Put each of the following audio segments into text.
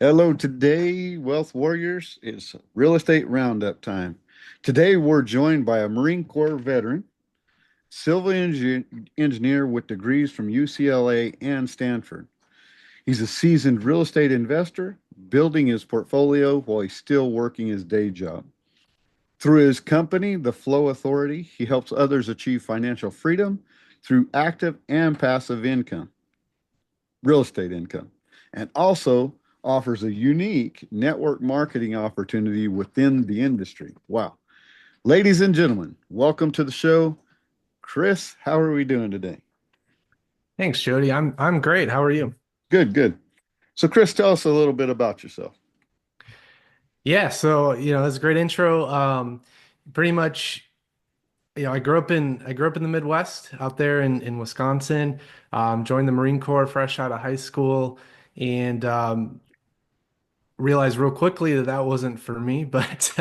Hello, today, Wealth Warriors. It's real estate roundup time. Today, we're joined by a Marine Corps veteran, engineer with degrees from UCLA and Stanford. He's a seasoned real estate investor, building his portfolio while he's still working his day job. Through his company, the Flow Authority, he helps others achieve financial freedom through active and passive income, real estate income, and also offers a unique network marketing opportunity within the industry. Wow. Ladies and gentlemen, welcome to the show. Chris, how are we doing today? Thanks, Jody. I'm great. How are you? Good, good. So, Chris, tell us a little bit about yourself. Yeah, so that's a great intro. Pretty much, I grew up in the Midwest, out there in Wisconsin. Joined the Marine Corps fresh out of high school, and realized real quickly that that wasn't for me. But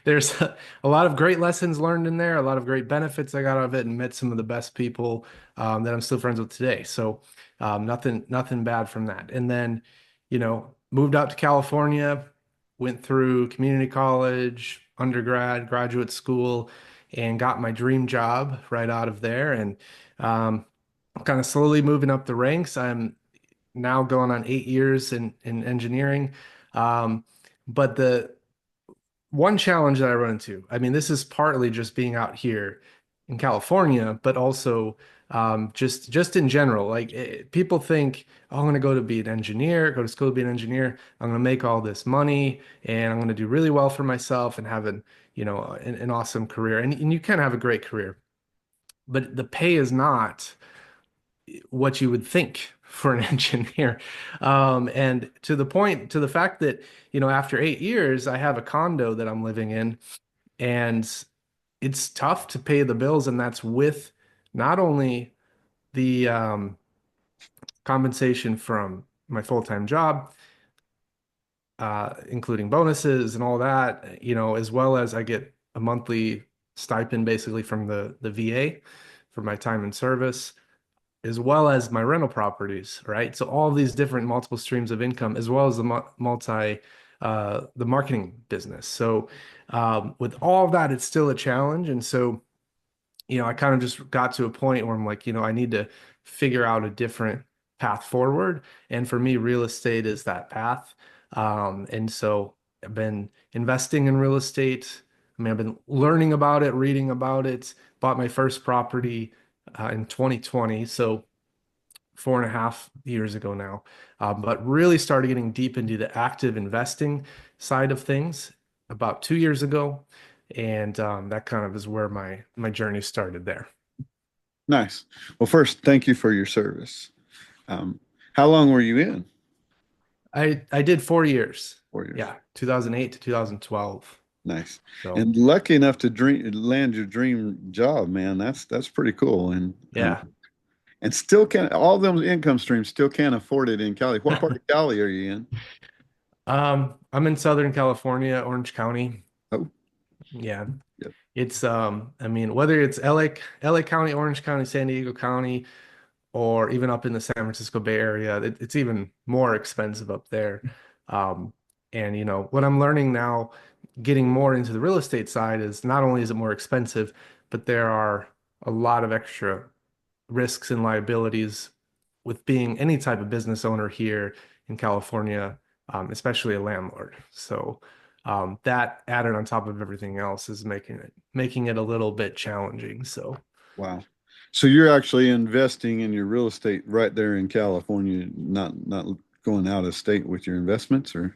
there's a lot of great lessons learned in there, a lot of great benefits I got out of it, and met some of the best people that I'm still friends with today. So nothing bad from that. And then, moved out to California, went through community college, undergrad, graduate school, and got my dream job right out of there. And kind of slowly moving up the ranks. I'm now going on 8 years in engineering. Um, but the one challenge that I run into, I mean, this is partly just being out here in California, but also just in general. Like people think, oh, I'm going to go to be an engineer, go to school to be an engineer. I'm going to make all this money, and I'm going to do really well for myself and have an awesome career. And you can have a great career, but the pay is not what you would think for an engineer. And to the fact that, after 8 years, I have a condo that I'm living in, and it's tough to pay the bills. And that's with not only the compensation from my full-time job, including bonuses and all that, as well as I get a monthly stipend basically from the VA for my time in service, as well as my rental properties, right? So all these different multiple streams of income, as well as the marketing business. So with all of that, it's still a challenge. And so, I kind of just got to a point where I'm like, I need to figure out a different path forward. And for me, real estate is that path. And so I've been investing in real estate. I mean, I've been learning about it, reading about it, bought my first property in 2020. So 4.5 years ago now, but really started getting deep into the active investing side of things about 2 years ago, and that kind of is where my journey started there. Nice. Well, first, thank you for your service. Um, how long were you in? I did 4 years, 4 years. yeah, 2008 to 2012. Nice. So And lucky enough to land your dream job, man. That's pretty cool. yeah. And still can't all them income streams still can't afford it in Cali. What part of Cali are you in? I'm in Southern California, Orange County. Oh, Yeah. yep. It's I mean, whether it's LA County, Orange County, San Diego County, or even up in the San Francisco Bay Area, it's even more expensive up there. Um, and what I'm learning now, getting more into the real estate side, is not only is it more expensive, but there are a lot of extra risks and liabilities with being any type of business owner here in California, especially a landlord. So that added on top of everything else is making it a little bit challenging. So Wow. So you're actually investing in your real estate right there in California, not going out of state with your investments or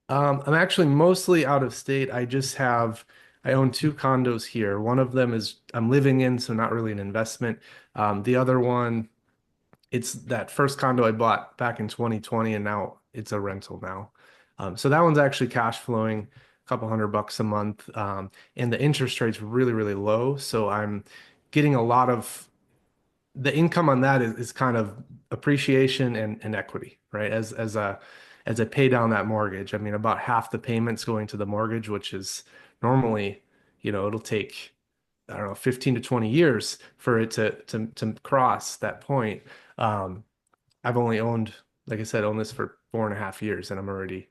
I'm actually mostly out of state. I own two condos here. One of them is I'm living in, so not really an investment. The other one, it's that first condo I bought back in 2020, and now it's a rental now. So that one's actually cash flowing a couple $100 a month. And the interest rate's really, really low. So I'm getting a lot of the income on that is kind of appreciation and equity, right? As I pay down that mortgage, I mean, about half the payments going to the mortgage, which is normally, it'll take, I don't know, 15 to 20 years for it to cross that point. I've only owned, like I said, owned this for 4.5 years, and I'm already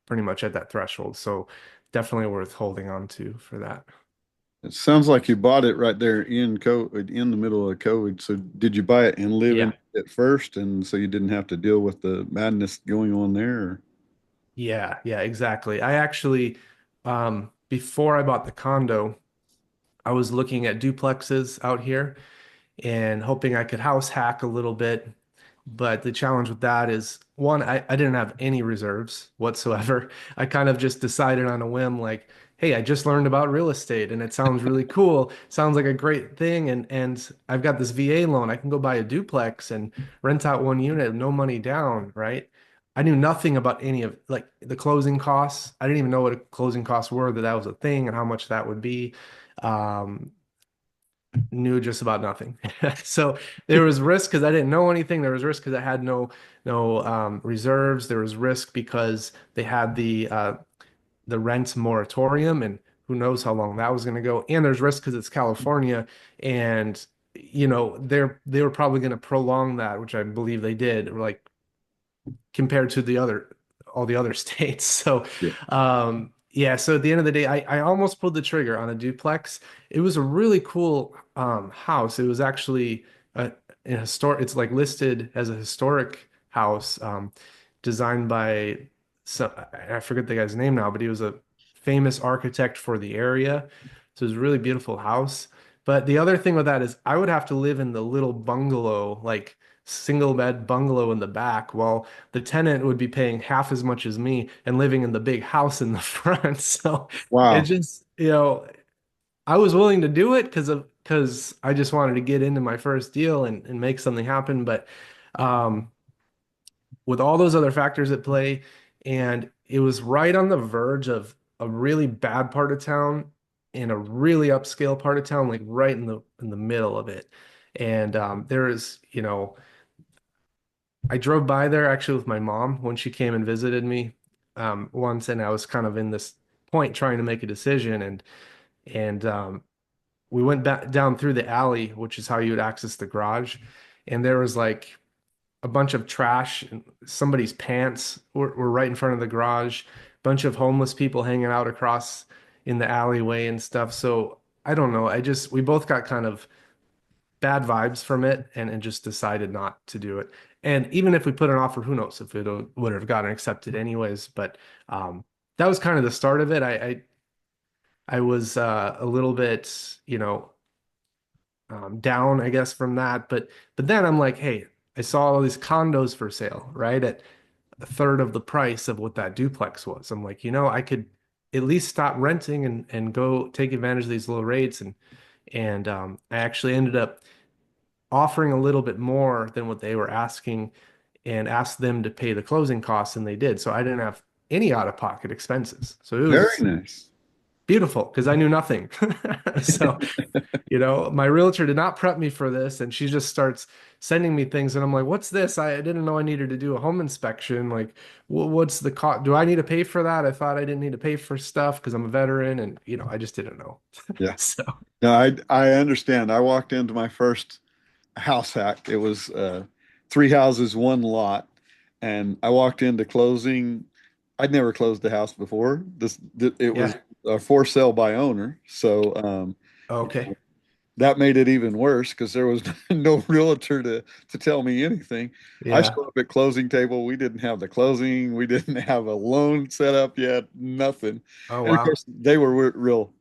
pretty much at that threshold. So definitely worth holding on to for that. It sounds like you bought it right there in COVID, in the middle of COVID. So did you buy it and live in Yeah. it first, and so you didn't have to deal with the madness going on there? Or- Yeah, yeah, exactly. I actually, before I bought the condo, I was looking at duplexes out here and hoping I could house hack a little bit. But the challenge with that is one, I didn't have any reserves whatsoever. I kind of just decided on a whim, like, hey, I just learned about real estate and it sounds really cool. Sounds like a great thing. And I've got this VA loan. I can go buy a duplex and rent out one unit, no money down, right? I knew nothing about any of like the closing costs. I didn't even know what closing costs were, that was a thing and how much that would be. Um, Knew just about nothing. So there was risk because I didn't know anything. There was risk because I had no reserves. There was risk because they had the rent moratorium, and who knows how long that was going to go. And there's risk because it's California, and they were probably going to prolong that, which I believe they did, like compared to the other all the other states. So Yeah. yeah, so at the end of the day, I almost pulled the trigger on a duplex. It was a really cool house. It was actually an historic, it's like listed as a historic house, designed by some, I forget the guy's name now, but he was a famous architect for the area. So it was a really beautiful house. But the other thing with that is I would have to live in the little bungalow, like single bed bungalow in the back, while the tenant would be paying half as much as me and living in the big house in the front. So it Wow. just, I was willing to do it because I just wanted to get into my first deal and make something happen. But um, with all those other factors at play, and it was right on the verge of a really bad part of town and a really upscale part of town, like right in the middle of it. And there is, I drove by there actually with my mom when she came and visited me once, and I was kind of in this point trying to make a decision, and we went back down through the alley, which is how you would access the garage, and there was like a bunch of trash, and somebody's pants were right in front of the garage, bunch of homeless people hanging out across in the alleyway and stuff. So I don't know. We both got kind of bad vibes from it and just decided not to do it. And even if we put an offer, who knows if it would have gotten accepted anyways. But that was kind of the start of it. I was a little bit, down, I guess, from that. But then I'm like, hey, I saw all these condos for sale, right? At a third of the price of what that duplex was. I'm like, I could at least stop renting and go take advantage of these low rates. And I actually ended up offering a little bit more than what they were asking and asked them to pay the closing costs, and they did. So I didn't have any out-of-pocket expenses. So it Very was nice. beautiful because I knew nothing. So, my realtor did not prep me for this, and she just starts sending me things, and I'm like, "What's this? I didn't know I needed to do a home inspection. Like, what's the cost? Do I need to pay for that? I thought I didn't need to pay for stuff because I'm a veteran, and I just didn't know." Yeah. So, No, I understand. I walked into my first house hack. It was three houses, one lot, and I walked into closing. I'd never closed a house before. It was yeah, a for sale by owner, so okay, that made it even worse because there was no realtor to tell me anything. I yeah, showed up at closing table. We didn't have the closing. We didn't have a loan set up yet. Nothing. oh And of wow, course, they were real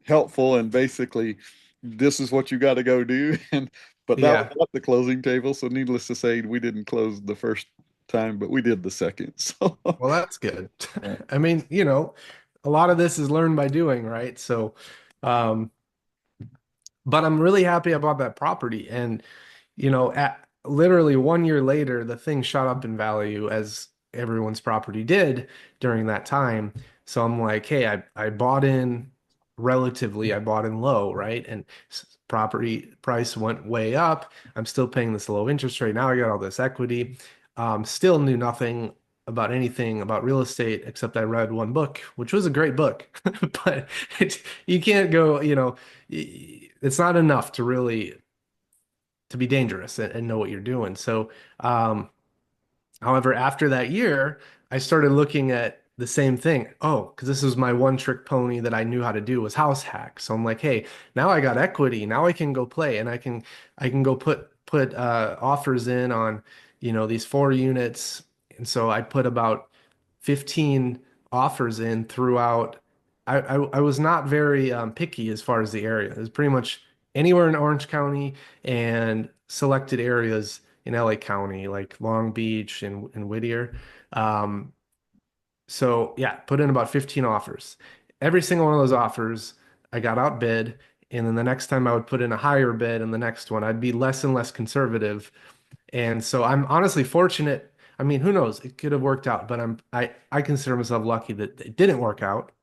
helpful and basically, this is what you got to go do. And but that was yeah. not the closing table. So needless to say, we didn't close the first time, but we did the second. So Well, that's good. uh, I mean, a lot of this is learned by doing, right? So, um, but I'm really happy I bought that property. And, at literally 1 year later, the thing shot up in value as everyone's property did during that time. So I'm like, hey, I bought in relatively, I bought in low, right? And property price went way up. I'm still paying this low interest rate. Now I got all this equity. Still knew nothing about anything about real estate except I read one book, which was a great book. But you can't go, it's not enough to really to be dangerous and know what you're doing. So, um, However, after that year, I started looking at the same thing. Oh, because this was my one trick pony that I knew how to do was house hack. So I'm like, hey, now I got equity. Now I can go play and I can go put offers in on, these 4 units. And so I put about 15 offers in throughout. I was not very picky as far as the area. It was pretty much anywhere in Orange County and selected areas in LA County, like Long Beach and Whittier. Um, so yeah, put in about 15 offers. Every single one of those offers, I got outbid. And then the next time I would put in a higher bid and the next one, I'd be less and less conservative. And so I'm honestly fortunate. I mean, who knows? It could have worked out, but I consider myself lucky that it didn't work out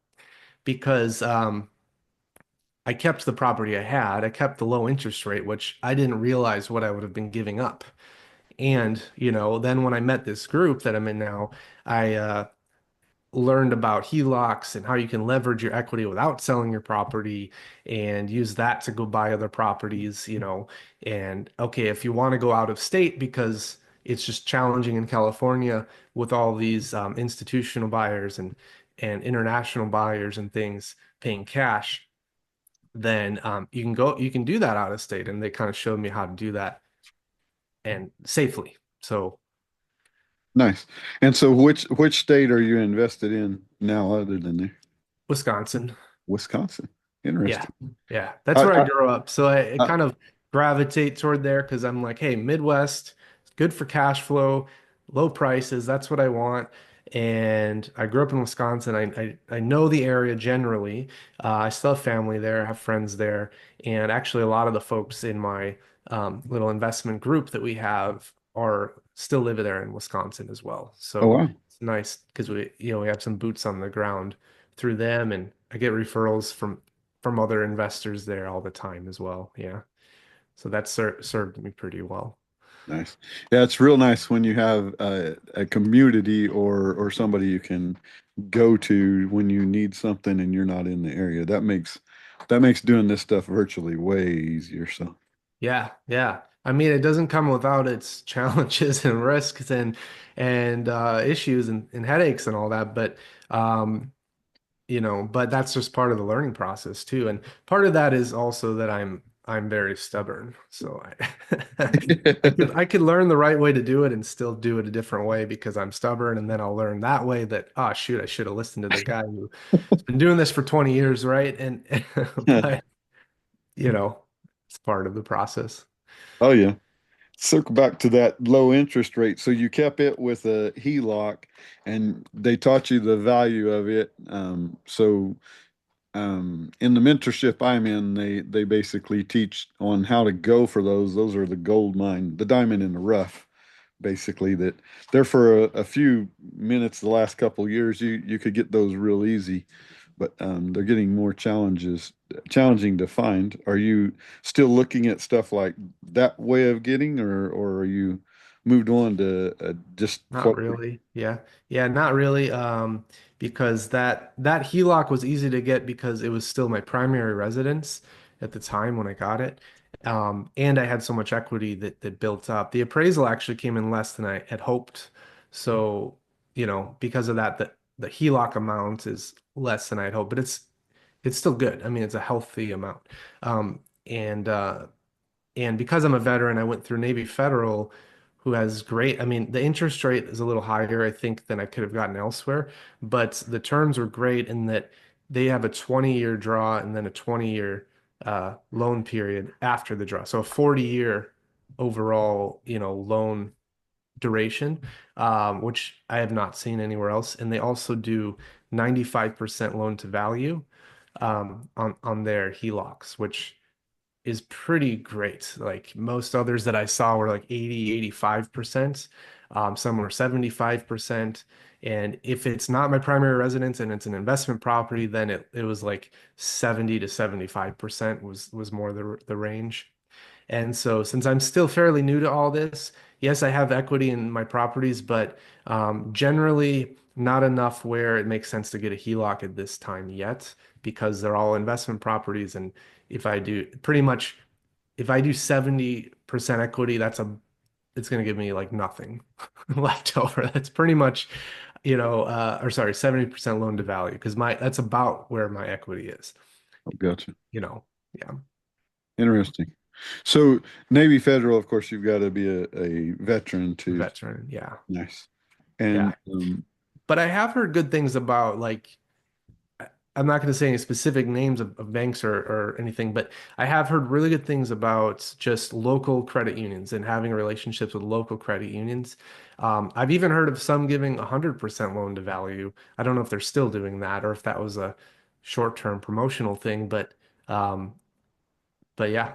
because I kept the property I had. I kept the low interest rate, which I didn't realize what I would have been giving up. And, then when I met this group that I'm in now, I learned about HELOCs and how you can leverage your equity without selling your property and use that to go buy other properties. And okay, if you want to go out of state because it's just challenging in California with all these institutional buyers and international buyers and things paying cash, then you can do that out of state. And they kind of showed me how to do that and safely. So Nice. And so which state are you invested in now other than there? Wisconsin. Wisconsin. Yeah. Interesting. Yeah. That's I, where I I, grew up. So I I kind of gravitate toward there because I'm like, hey, Midwest, good for cash flow, low prices. That's what I want. And I grew up in Wisconsin. I know the area generally. I still have family there, I have friends there. And actually, a lot of the folks in my little investment group that we have are still live there in Wisconsin as well. oh So wow. it's nice because we have some boots on the ground through them, and I get referrals from other investors there all the time as well. Yeah. So that served me pretty well. Nice. Yeah, it's real nice when you have a community or somebody you can go to when you need something and you're not in the area. That makes doing this stuff virtually way easier. So Yeah, yeah. I mean, it doesn't come without its challenges and risks and issues and headaches and all that, um, but that's just part of the learning process too. And part of that is also that I'm very stubborn. So I could learn the right way to do it and still do it a different way because I'm stubborn, and then I'll learn that way that, oh shoot, I should have listened to the guy who's been doing this for 20 years, right? And but you know, it's part of the process. oh yeah. Circle back to that low interest rate. So you kept it with a HELOC and they taught you the value of it. In the mentorship I'm in, they basically teach on how to go for those. Those are the gold mine, the diamond in the rough, basically. That there for a few minutes the last couple of years, you could get those real easy, but they're getting more challenging to find. Are you still looking at stuff like that way of getting, or are you moved on to just Not what? really. Yeah. Yeah, not really. Because that HELOC was easy to get because it was still my primary residence at the time when I got it. And I had so much equity that built up. The appraisal actually came in less than I had hoped. So, because of that, the HELOC amount is less than I had hoped, but it's still good. I mean, it's a healthy amount. Um, and uh and because I'm a veteran, I went through Navy Federal, who has great, I mean, the interest rate is a little higher, I think, than I could have gotten elsewhere, but the terms were great in that they have a 20-year draw and then a 20-year loan period after the draw. So a 40-year overall, loan duration, which I have not seen anywhere else. And they also do 95% loan to value on their HELOCs, which is pretty great. Like most others that I saw were like 80, 85%. Some were 75%. And if it's not my primary residence and it's an investment property, then it was like 70 to 75% was more the range. And so since I'm still fairly new to all this, yes, I have equity in my properties, but generally not enough where it makes sense to get a HELOC at this time yet because they're all investment properties. And if I do 70% equity, that's it's going to give me like nothing left over. That's pretty much, or sorry, 70% loan to value because that's about where my equity is, Oh, gotcha. yeah, Interesting. So Navy Federal, of course, you've got to be a veteran to. veteran, yeah, Nice. And yeah. But I have heard good things about like I'm not going to say any specific names of banks or anything, but I have heard really good things about just local credit unions and having relationships with local credit unions. I've even heard of some giving 100% loan to value. I don't know if they're still doing that or if that was a short-term promotional thing, um, but yeah,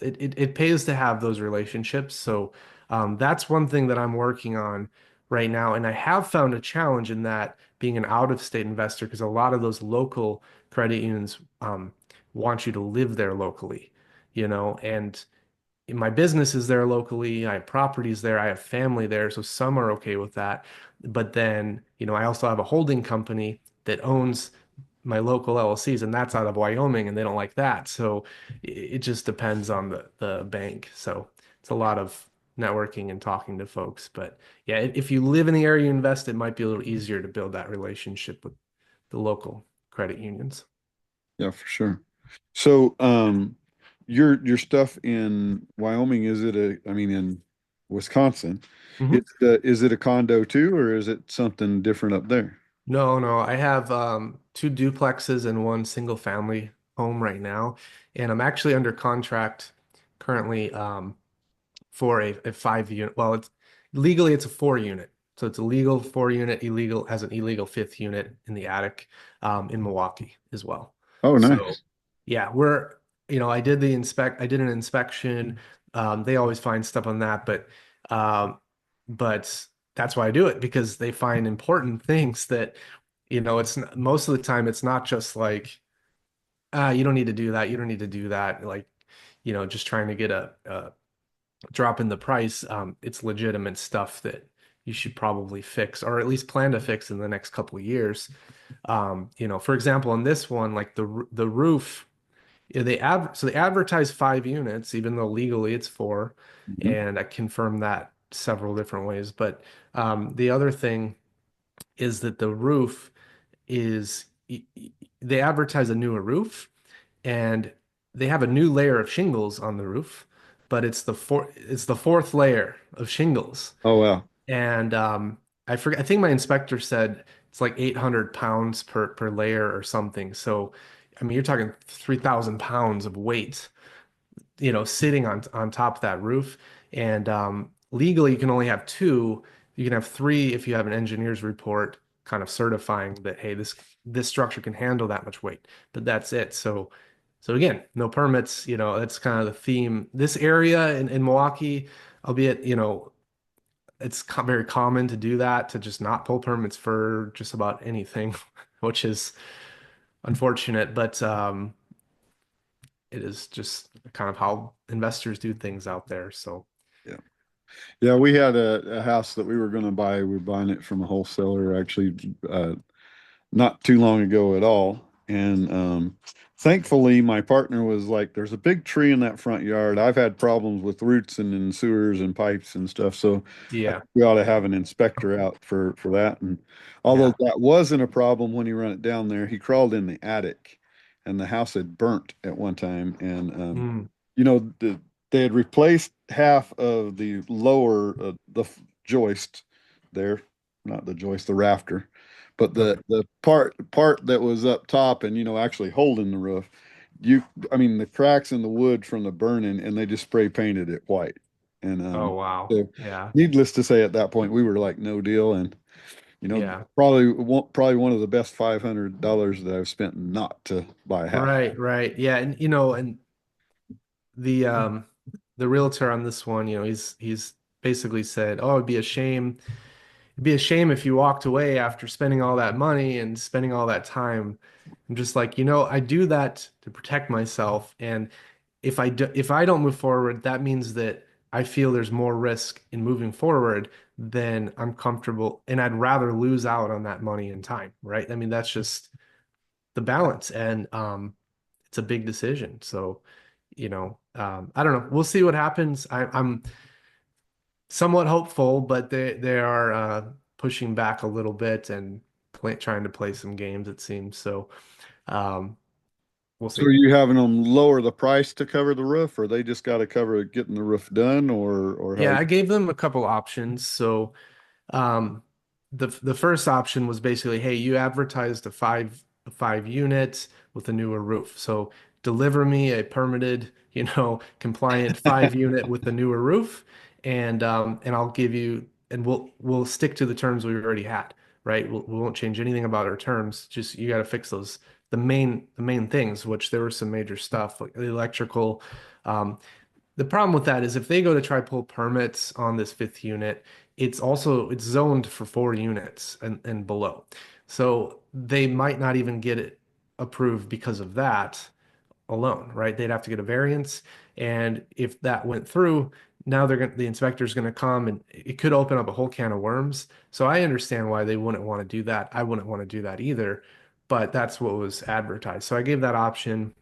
it pays to have those relationships. So that's one thing that I'm working on right now. And I have found a challenge in that being an out-of-state investor, because a lot of those local credit unions want you to live there locally, and my business is there locally. I have properties there. I have family there. So some are okay with that. But then, I also have a holding company that owns my local LLCs, and that's out of Wyoming, and they don't like that. So it just depends on the bank. So it's a lot of networking and talking to folks. But yeah, if you live in the area you invest, it might be a little easier to build that relationship with the local credit unions. yeah, for sure. So, your stuff in Wyoming, is it I mean, in Wisconsin, Mhm. is it a condo too, or is it something different up there? No, no, I have two duplexes and one single family home right now, and I'm actually under contract currently for a 5 unit. Well, it's legally it's a 4 unit, so it's a legal 4 unit, illegal has an illegal fifth unit in the attic in Milwaukee as well. Oh, So nice. yeah, I did an inspection. They always find stuff on that, um, but that's why I do it because they find important things that most of the time it's not just like, you don't need to do that. You don't need to do that. Like, just trying to get a drop in the price. It's legitimate stuff that you should probably fix or at least plan to fix in the next couple of years. For example, on this one, like the roof, they advertise 5 units, even though legally it's four, Mhm. and I confirmed that several different ways. But the other thing is that the roof is they advertise a newer roof and they have a new layer of shingles on the roof, but it's the fourth layer of shingles. Oh, wow. And I forget I think my inspector said it's like 800 pounds per layer or something. So I mean you're talking 3,000 pounds of weight sitting on top of that roof. And legally, you can only have two. You can have three if you have an engineer's report kind of certifying that, hey, this structure can handle that much weight. But that's it. So again, no permits. That's kind of the theme. This area in Milwaukee, albeit it's very common to do that, to just not pull permits for just about anything, which is unfortunate. But it is just kind of how investors do things out there. So, Yeah. Yeah, we had a house that we were going to buy. We were buying it from a wholesaler, actually, not too long ago at all. And thankfully, my partner was like, "There's a big tree in that front yard. I've had problems with roots and in sewers and pipes and stuff, so I yeah, think we ought to have an inspector out for that." And although yeah. that wasn't a problem when he run it down there, he crawled in the attic, and the house had burnt at one time. And Mm, you know, they had replaced half of the lower joist there, not the joist, the rafter, but okay. the part that was up top and actually holding the roof. I mean, the cracks in the wood from the burning, and they just spray painted it white. And Oh, wow. so Yeah. needless to say, at that point we were like no deal, and Yeah. probably one of the best $500 that I've spent not to buy a house. Right, right. Yeah. And and the the realtor on this one, he's basically said, "Oh, it'd be a shame if you walked away after spending all that money and spending all that time." I'm just like, I do that to protect myself. And if I don't move forward, that means that I feel there's more risk in moving forward than I'm comfortable, and I'd rather lose out on that money and time, right? I mean, that's just the balance, and it's a big decision. So, I don't know. We'll see what happens. I'm somewhat hopeful, but they are pushing back a little bit and trying to play some games, it seems. So um, we'll So are see. you having them lower the price to cover the roof, or they just got to cover getting the roof done, or how? Yeah, I gave them a couple options. So Um, the first option was basically, hey, you advertised a 5 units with a newer roof. So deliver me a permitted, compliant 5 unit with the newer roof, and I'll give you, and we'll stick to the terms we already had, right? We won't change anything about our terms. Just you got to fix those the main things, which there were some major stuff like the electrical. Um, the problem with that is if they go to try pull permits on this fifth unit, it's zoned for 4 units and below. So they might not even get it approved because of that alone, right? They'd have to get a variance. And if that went through, now the inspector's gonna come and it could open up a whole can of worms. So I understand why they wouldn't want to do that. I wouldn't want to do that either, but that's what was advertised. So I gave that option.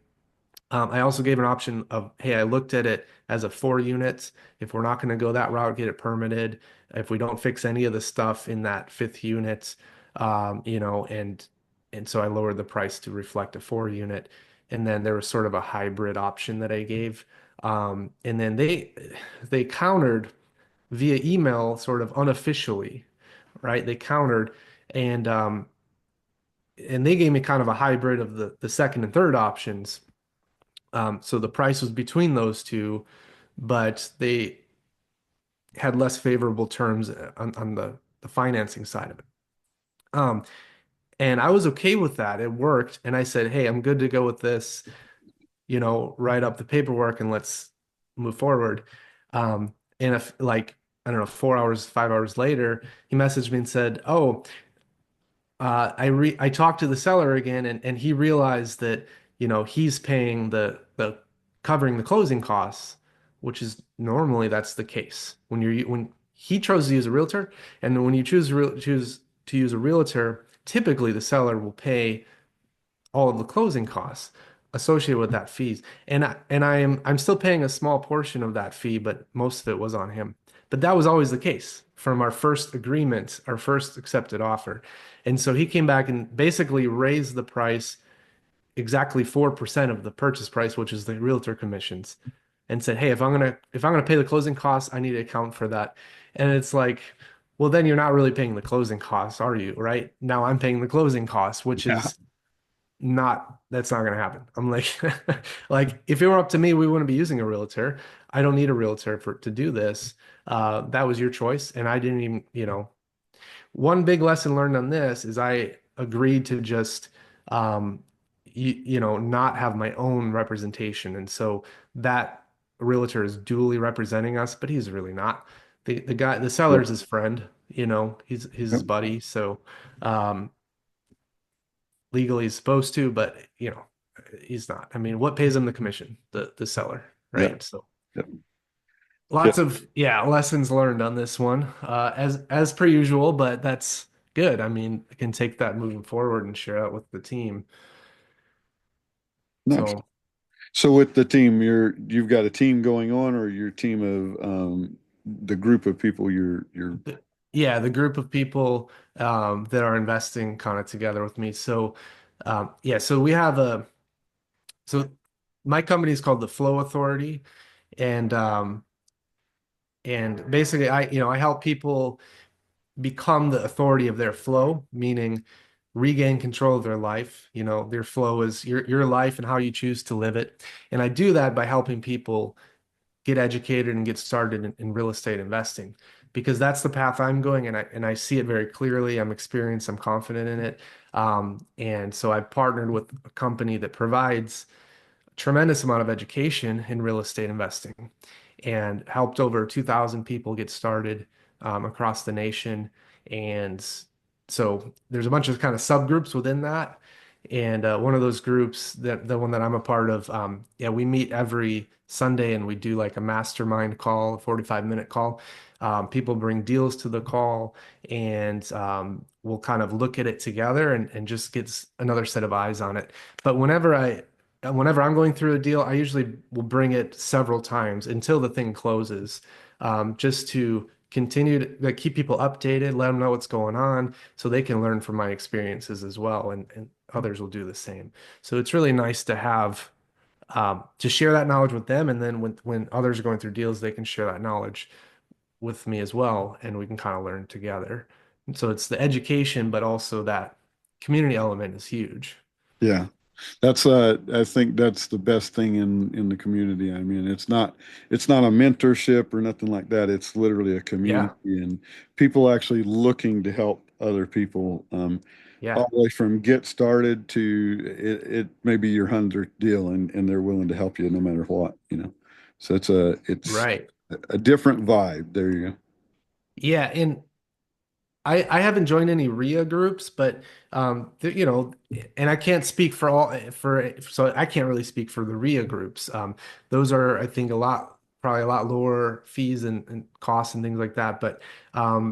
I also gave an option of, hey, I looked at it as a 4 units. If we're not going to go that route, get it permitted. If we don't fix any of the stuff in that fifth unit, and so I lowered the price to reflect a 4 unit. And then there was sort of a hybrid option that I gave. And then they countered via email, sort of unofficially, right? They countered and um, and they gave me kind of a hybrid of the second and third options. So the price was between those two, but they had less favorable terms on the financing side of it. Um, and I was okay with that. It worked. And I said, hey, I'm good to go with this, write up the paperwork and let's move forward. And if like, I don't know, 4 hours, 5 hours later, he messaged me and said, oh, I talked to the seller again, and he realized that he's paying the covering the closing costs, which is normally that's the case when he chose to use a realtor, and when you choose to use a realtor, typically the seller will pay all of the closing costs associated with that fees. I'm still paying a small portion of that fee, but most of it was on him. But that was always the case from our first agreement, our first accepted offer. And so he came back and basically raised the price exactly 4% of the purchase price, which is the realtor commissions, and said, "Hey, if I'm gonna pay the closing costs, I need to account for that." And it's like, well, then you're not really paying the closing costs, are you? Right? Now I'm paying the closing costs, which Yeah, is that's not gonna happen. I'm like, like if it were up to me, we wouldn't be using a realtor. I don't need a realtor to do this. That was your choice, and I didn't even, one big lesson learned on this is I agreed to just, not have my own representation, and so that realtor is duly representing us, but he's really not. The yeah, seller's his friend, he's yeah, his buddy, so. Um, Legally he's supposed to, but he's not. I mean, what pays him the commission? The seller, yeah, right? So yeah. Yeah. lots of lessons learned on this one, as per usual, but that's good. I mean, I can take that moving forward and share that with the team. Nice. So So with the team, you've got a team going on, or your team of the group of people you're yeah, the group of people that are investing kind of together with me. So so we have so my company is called the Flow Authority, and basically I help people become the authority of their flow, meaning regain control of their life. Their flow is your life and how you choose to live it. And I do that by helping people get educated and get started in real estate investing because that's the path I'm going, and I see it very clearly. I'm experienced, I'm confident in it. And so I've partnered with a company that provides tremendous amount of education in real estate investing and helped over 2,000 people get started across the nation. And so there's a bunch of kind of subgroups within that. And one of those groups, that the one that I'm a part of, we meet every Sunday and we do like a mastermind call, a 45-minute call. People bring deals to the call, and we'll kind of look at it together and just get another set of eyes on it. But whenever I'm going through a deal, I usually will bring it several times until the thing closes, just to continue to like, keep people updated, let them know what's going on so they can learn from my experiences as well. And others will do the same. So it's really nice to have to share that knowledge with them. And then when others are going through deals, they can share that knowledge with me as well. And we can kind of learn together. And so it's the education, but also that community element is huge. Yeah. That's I think that's the best thing in the community. I mean, it's not a mentorship or nothing like that. It's literally a community Yeah. and people actually looking to help other people. Yeah. All the way from get started to it may be your 100th deal and they're willing to help you no matter what. So it's Right. a different vibe. There you go. Yeah. And I haven't joined any RIA groups, but and I can't speak for so I can't really speak for the RIA groups. Those are, I think, probably a lot lower fees and costs and things like that. But I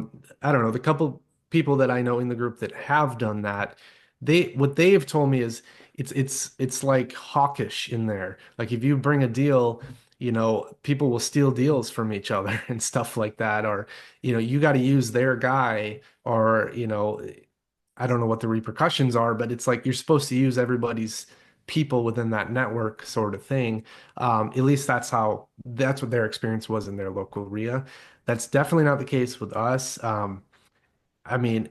don't know, the couple people that I know in the group that have done that, what they have told me is it's like hawkish in there. Like if you bring a deal, people will steal deals from each other and stuff like that, or you got to use their guy or I don't know what the repercussions are, but it's like you're supposed to use everybody's people within that network sort of thing. At least that's what their experience was in their local RIA. That's definitely not the case with us. I mean,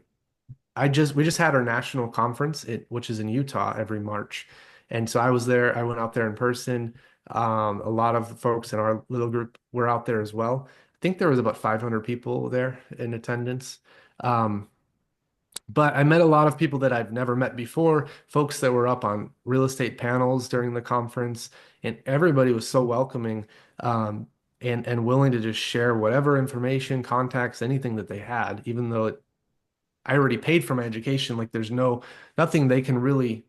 we just had our national conference, which is in Utah every March. And so I was there, I went out there in person. A lot of the folks in our little group were out there as well. I think there was about 500 people there in attendance. Um, but I met a lot of people that I've never met before, folks that were up on real estate panels during the conference, and everybody was so welcoming, and willing to just share whatever information, contacts, anything that they had, even though I already paid for my education. Like there's nothing they can really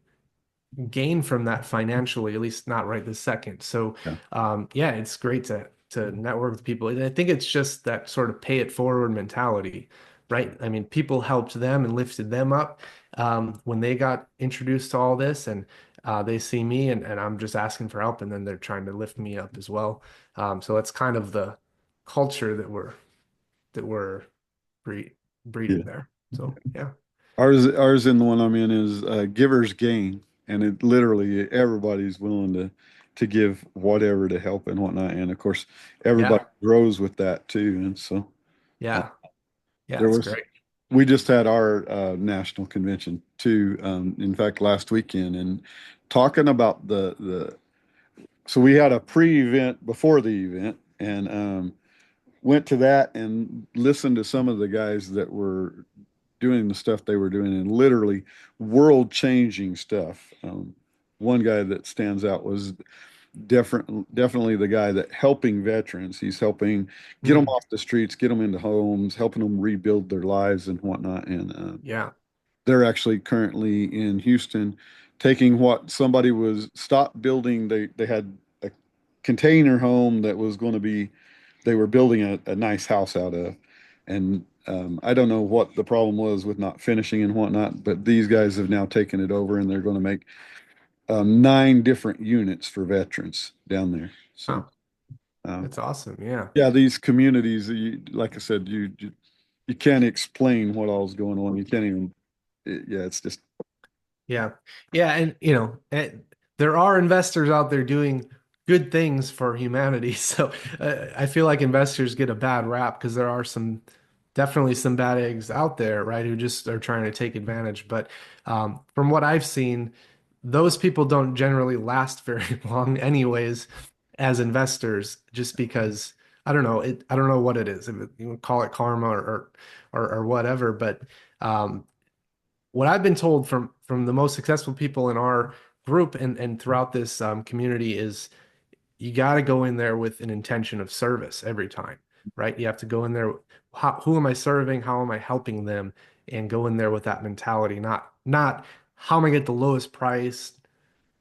gain from that financially, at least not right this second. So, Yeah. yeah, it's great to network with people. And I think it's just that sort of pay it forward mentality, right? I mean, people helped them and lifted them up when they got introduced to all this, and they see me and I'm just asking for help, and then they're trying to lift me up as well. So that's kind of the culture that we're bre Yeah. breeding there. So yeah, Ours in the one I'm in is giver's gain, and it literally everybody's willing to give whatever to help and whatnot. And of course, everybody yeah, grows with that too. And so uh, yeah, yeah, there it's was great. we just had our national convention too. In fact, last weekend, and talking about the so we had a pre-event before the event, and went to that and listened to some of the guys that were doing the stuff they were doing and literally world changing stuff. One guy that stands out was definitely the guy that helping veterans. He's helping get them Mm, off the streets, get them into homes, helping them rebuild their lives and whatnot. And yeah. they're actually currently in Houston taking what somebody was stopped building. They had a container home that was going to be they were building a nice house out of. And I don't know what the problem was with not finishing and whatnot, but these guys have now taken it over and they're going to make 9 different units for veterans down there. So, Oh, um, that's awesome. Yeah. yeah, these communities, like I said, you can't explain what all's going on. You can't even, yeah, it's just, Yeah. Yeah. And, there are investors out there doing good things for humanity. So I feel like investors get a bad rap because there are definitely some bad eggs out there, right, who just are trying to take advantage. But from what I've seen, those people don't generally last very long, anyways, as investors, just because I don't know what it is. If you call it karma or whatever, but um, what I've been told from the most successful people in our group and throughout this community is you got to go in there with an intention of service every time, right? You have to go in there. Who am I serving? How am I helping them? And go in there with that mentality, not how am I get the lowest price,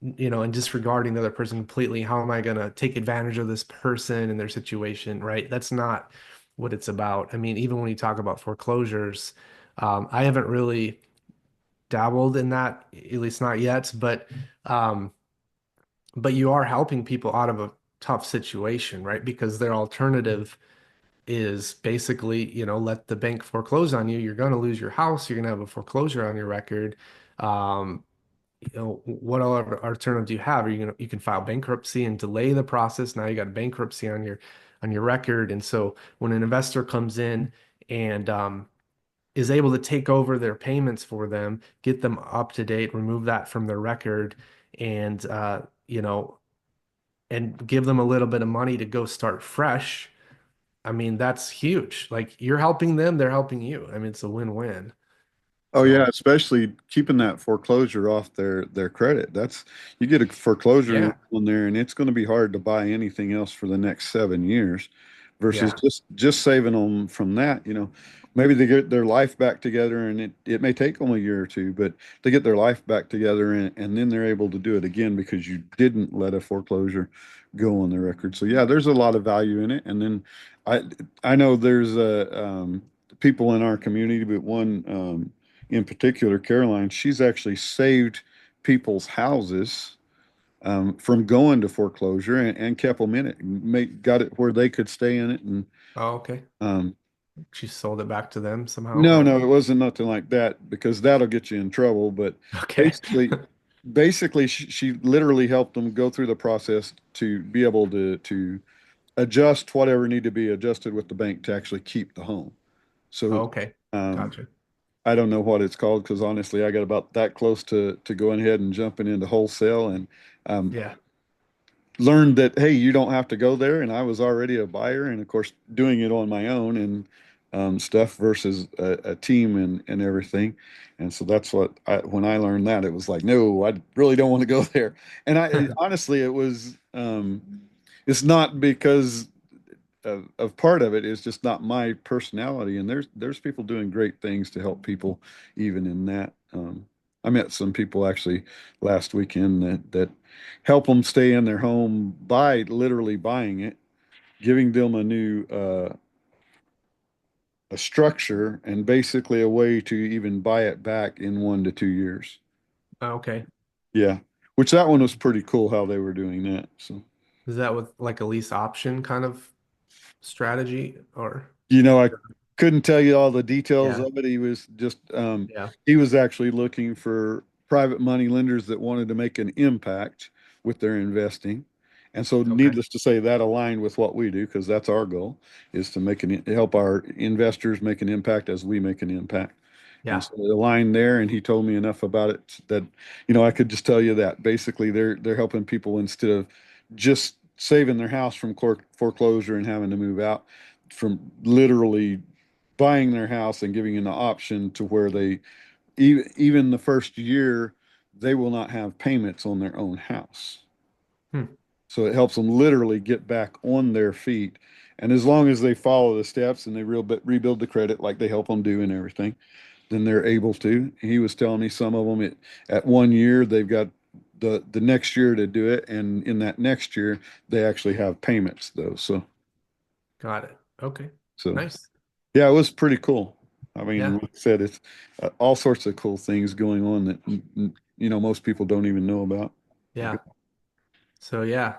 and disregarding the other person completely. How am I going to take advantage of this person and their situation, right? That's not what it's about. I mean, even when you talk about foreclosures, I haven't really dabbled in that, at least not yet, um, but you are helping people out of a tough situation, right? Because their alternative is basically, let the bank foreclose on you. You're going to lose your house. You're going to have a foreclosure on your record. Um, what other alternative do you have? Are you can file bankruptcy and delay the process. Now you got bankruptcy on your record. And so when an investor comes in and is able to take over their payments for them, get them up to date, remove that from their record, and and give them a little bit of money to go start fresh. I mean, that's huge. Like you're helping them, they're helping you. I mean, it's a win-win. Oh yeah, So, especially keeping that foreclosure off their credit. That's you get a foreclosure yeah, on there, and it's going to be hard to buy anything else for the next 7 years, versus yeah, just saving them from that. Maybe they get their life back together, and it may take them a year or two, but they get their life back together, and then they're able to do it again because you didn't let a foreclosure go on the record. So yeah, there's a lot of value in it. And then I I know there's people in our community, but one. In particular, Caroline, she's actually saved people's houses from going to foreclosure and kept them in it, got it where they could stay in it. And oh, okay. um, She sold it back to them somehow, no, or no, it wasn't nothing like that because that'll get you in trouble. But okay. basically, basically, she literally helped them go through the process to be able to adjust whatever needed to be adjusted with the bank to actually keep the home. Oh, So okay. um, Gotcha. I don't know what it's called because honestly, I got about that close to going ahead and jumping into wholesale and um, Yeah. learned that hey, you don't have to go there. And I was already a buyer, and of course, doing it on my own and stuff versus a team and everything. And so that's when I learned that it was like, no, I really don't want to go there. And honestly, it was it's not because of part of it is just not my personality. And there's people doing great things to help people even in that. I met some people actually last weekend that help them stay in their home by literally buying it, giving them a structure and basically a way to even buy it back in 1 to 2 years. Okay. Yeah, which that one was pretty cool how they were doing that. So. Is that with like a lease option kind of strategy or I couldn't tell you all the details yeah. of it. He was just, Yeah. he was actually looking for private money lenders that wanted to make an impact with their investing. And so, Okay. needless to say, that aligned with what we do because that's our goal is to help our investors make an impact as we make an impact. And Yeah. so it aligned there, and he told me enough about it that, I could just tell you that basically they're helping people instead of just saving their house from foreclosure and having to move out from literally buying their house and giving an option to where they even the first year they will not have payments on their own house. Hmm. So it helps them literally get back on their feet. And as long as they follow the steps and they rebuild the credit like they help them do and everything, then they're able to. He was telling me some of them at 1 year they've got the next year to do it, and in that next year they actually have payments though. Got it. Okay. So Nice. yeah, it was pretty cool. I mean, Yeah. like I said, it's all sorts of cool things going on that most people don't even know about. Yeah. So yeah.